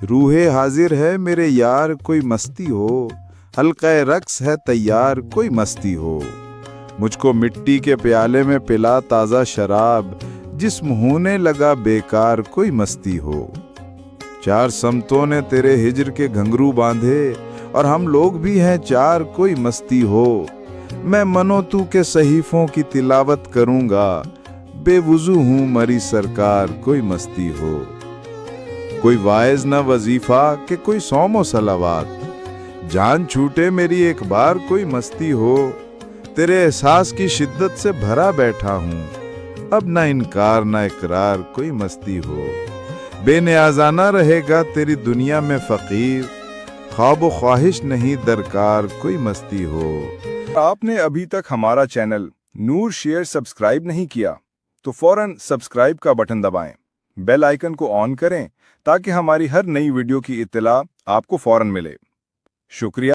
روح حاضر ہے میرے یار کوئی مستی ہو، حلقہ رقص ہے تیار کوئی مستی ہو۔ مجھ کو مٹی کے پیالے میں پلا تازہ شراب، جسم ہونے لگا بیکار کوئی مستی ہو۔ چار سمتوں نے تیرے ہجر کے گھنگرو باندھے، اور ہم لوگ بھی ہیں چار کوئی مستی ہو۔ میں منو تو کے صحیفوں کی تلاوت کروں گا، بے وضو ہوں مری سرکار کوئی مستی ہو۔ کوئی واعظ نہ وظیفہ کہ کوئی صوم و صلوات، جان چھوٹے میری ایک بار کوئی مستی ہو۔ تیرے احساس کی شدت سے بھرا بیٹھا ہوں، اب نہ انکار نہ اقرار کوئی مستی ہو۔ بے نیازانہ رہے گا تیری دنیا میں فقیر، خواب و خواہش نہیں درکار کوئی مستی ہو۔ آپ نے ابھی تک ہمارا چینل نور شیئر سبسکرائب نہیں کیا تو فوراً سبسکرائب کا بٹن دبائیں، بیل آئیکن کو آن کریں تاکہ ہماری ہر نئی ویڈیو کی اطلاع آپ کو فوراً ملے۔ شکریہ۔